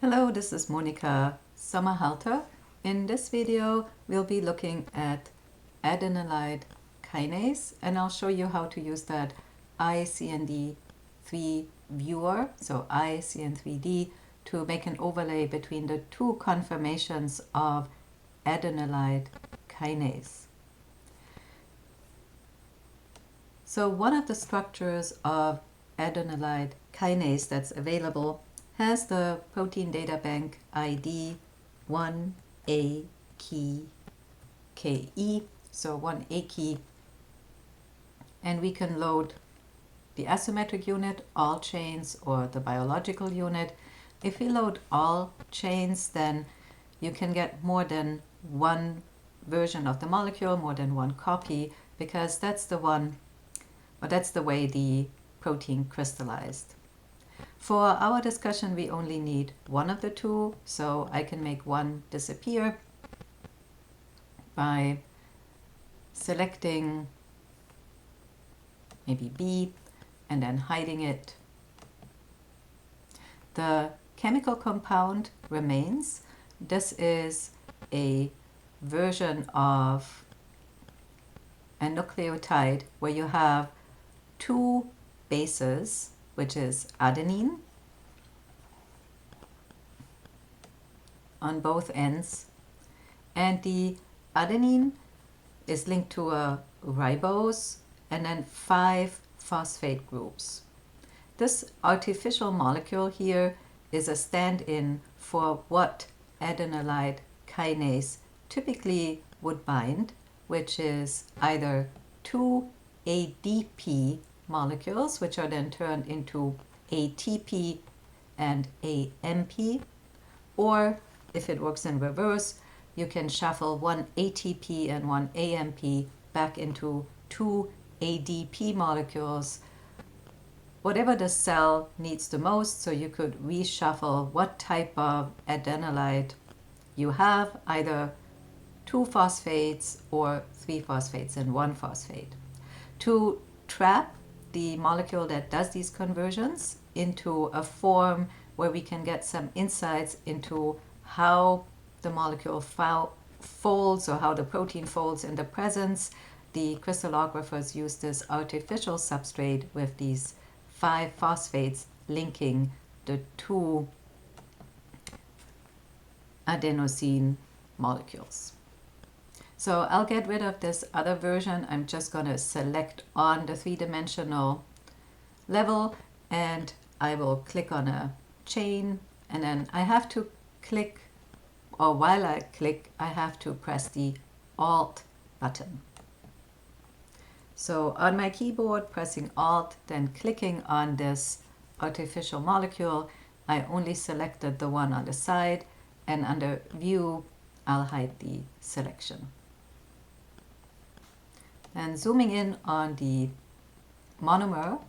Hello, this is Monica Sommerhalter. In this video, we'll be looking at adenylate kinase, and I'll show you how to use that iCn3D viewer, so iCn3D, to make an overlay between the two conformations of adenylate kinase. So one of the structures of adenylate kinase that's available has the protein data bank ID 1A key KE, so 1A key, and we can load the asymmetric unit, all chains, or the biological unit. If we load all chains, then you can get more than one version of the molecule, more than one copy, because that's the way the protein crystallized. For our discussion, we only need one of the two, so I can make one disappear by selecting maybe B and then hiding it. The chemical compound remains. This is a version of a nucleotide where you have two bases, which is adenine on both ends, and the adenine is linked to a ribose and then 5 phosphate groups. This artificial molecule here is a stand-in for what adenylate kinase typically would bind, which is either 2 ADP molecules, which are then turned into ATP and AMP, or if it works in reverse, you can shuffle one ATP and one AMP back into 2 ADP molecules, whatever the cell needs the most. So you could reshuffle what type of adenylate you have, either 2 phosphates or 3 phosphates and 1 phosphate. To trap the molecule that does these conversions into a form where we can get some insights into how the molecule folds or how the protein folds in the presence, the crystallographers use this artificial substrate with these 5 phosphates linking the 2 adenosine molecules. So I'll get rid of this other version. I'm just going to select on the 3-dimensional level, and I will click on a chain, and then I have to click, or while I click, I have to press the Alt button. So on my keyboard, pressing Alt, then clicking on this artificial molecule, I only selected the one on the side, and under View, I'll hide the selection. And zooming in on the monomer,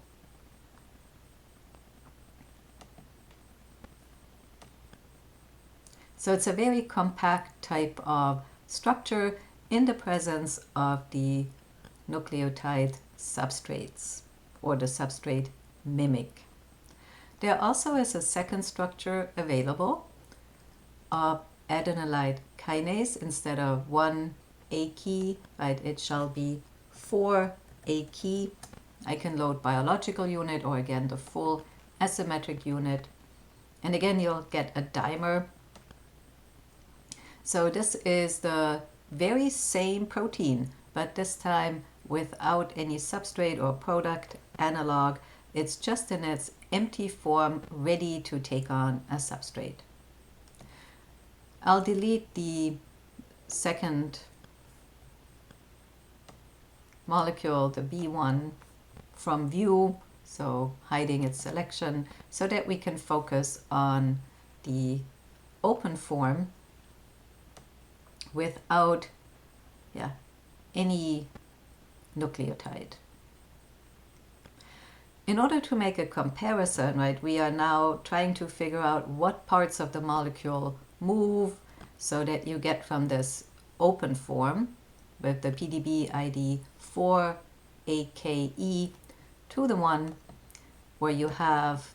so it's a very compact type of structure in the presence of the nucleotide substrates or the substrate mimic. There also is a second structure available of adenylate kinase. Instead of 1 A key, right, it shall be 4 A key. I can load biological unit, or again the full asymmetric unit, and again you'll get a dimer. So this is the very same protein, but this time without any substrate or product analog. It's just in its empty form, ready to take on a substrate. I'll delete the second molecule, the B1, from View, so hiding its selection, so that we can focus on the open form without any nucleotide. In order to make a comparison, right, we are now trying to figure out what parts of the molecule move so that you get from this open form with the PDB ID 4AKE to the one where you have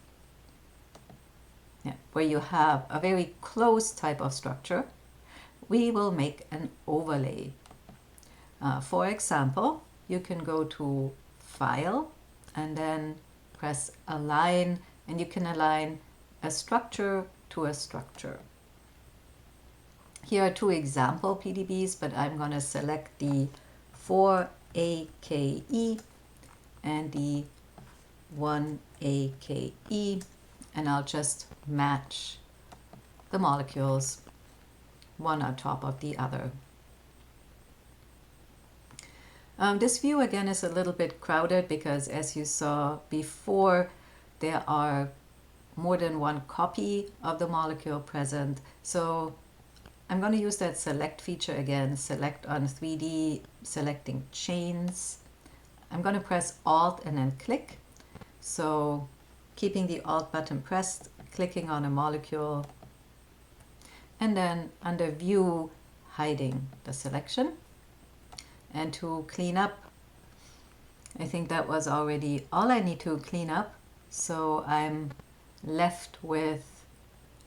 where you have a very close type of structure, we will make an overlay. For example, you can go to File and then press Align, and you can align a structure to a structure. Here are two example PDBs, but I'm going to select the 4-AKE and the 1-AKE, and I'll just match the molecules one on top of the other. This view again is a little bit crowded because, as you saw before, there are more than one copy of the molecule present. So I'm going to use that select feature again, select on 3D, selecting chains. I'm going to press Alt and then click. So keeping the Alt button pressed, clicking on a molecule, and then under View, hiding the selection. And to clean up, I think that was already all I need to clean up. So I'm left with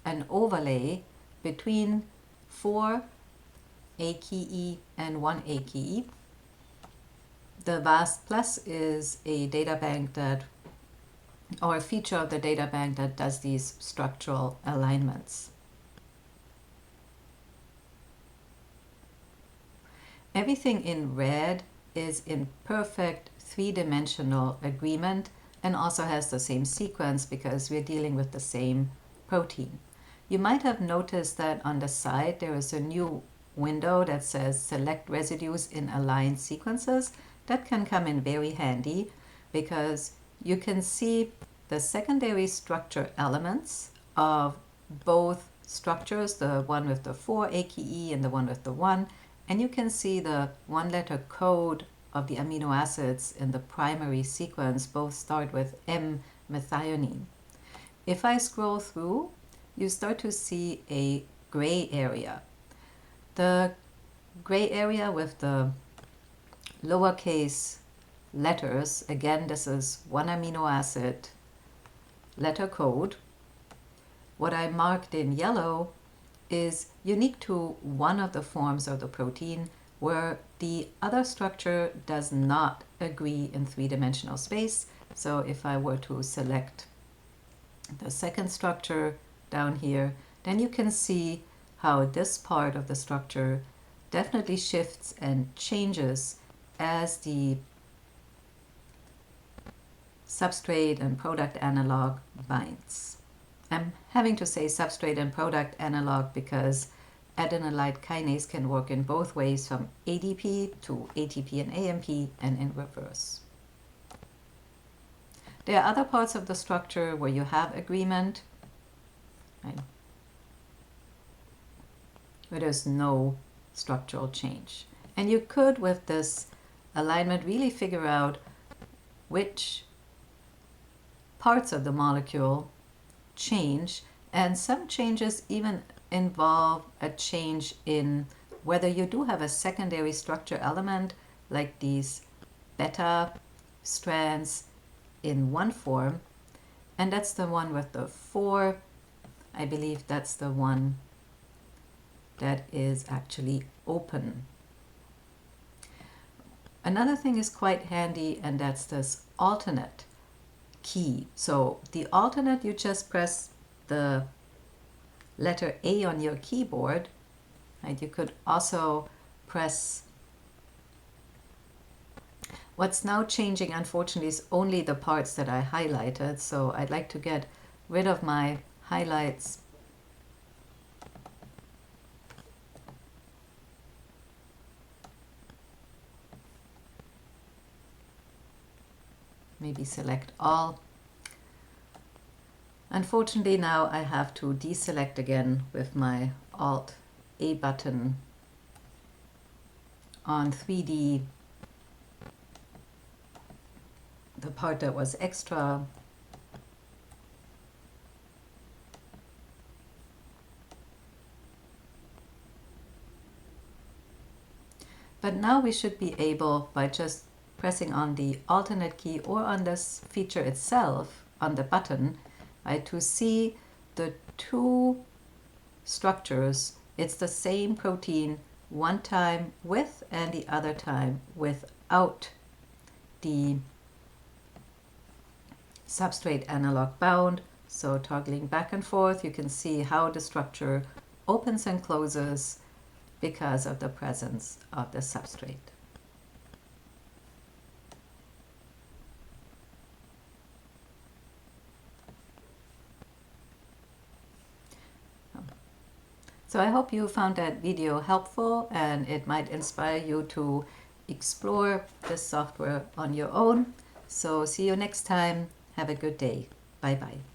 an overlay between 4-AKE and 1-AKE. The VAST Plus is a data bank that, or a feature of the data bank that does these structural alignments. Everything in red is in perfect three-dimensional agreement and also has the same sequence because we're dealing with the same protein. You might have noticed that on the side there is a new window that says Select Residues in Aligned Sequences. That can come in very handy because you can see the secondary structure elements of both structures, the one with the 4-AKE and the one with the 1, and you can see the one-letter code of the amino acids in the primary sequence. Both start with M-methionine. If I scroll through, you start to see a gray area. The gray area with the lowercase letters, again, this is one amino acid letter code. What I marked in yellow is unique to one of the forms of the protein where the other structure does not agree in three-dimensional space. So if I were to select the second structure down here, then you can see how this part of the structure definitely shifts and changes as the substrate and product analog binds. I'm having to say substrate and product analog because adenylate kinase can work in both ways, from ADP to ATP and AMP and in reverse. There are other parts of the structure where you have agreement, right, where there's no structural change. And you could, with this alignment, really figure out which parts of the molecule change, and some changes even involve a change in whether you do have a secondary structure element, like these beta strands in one form, and that's the one with the 4. I believe that's the one that is actually open. Another thing is quite handy, and that's this alternate key. So the alternate, you just press the letter A on your keyboard, and you could also press. What's now changing, unfortunately, is only the parts that I highlighted, so I'd like to get rid of my highlights. Maybe select all. Unfortunately, now I have to deselect again with my Alt A button on 3D the part that was extra. But now we should be able, by just pressing on the alternate key or on this feature itself, on the button, right, to see the two structures. It's the same protein one time with and the other time without the substrate analog bound. So toggling back and forth, you can see how the structure opens and closes because of the presence of the substrate. So I hope you found that video helpful and it might inspire you to explore this software on your own. So see you next time. Have a good day. Bye bye.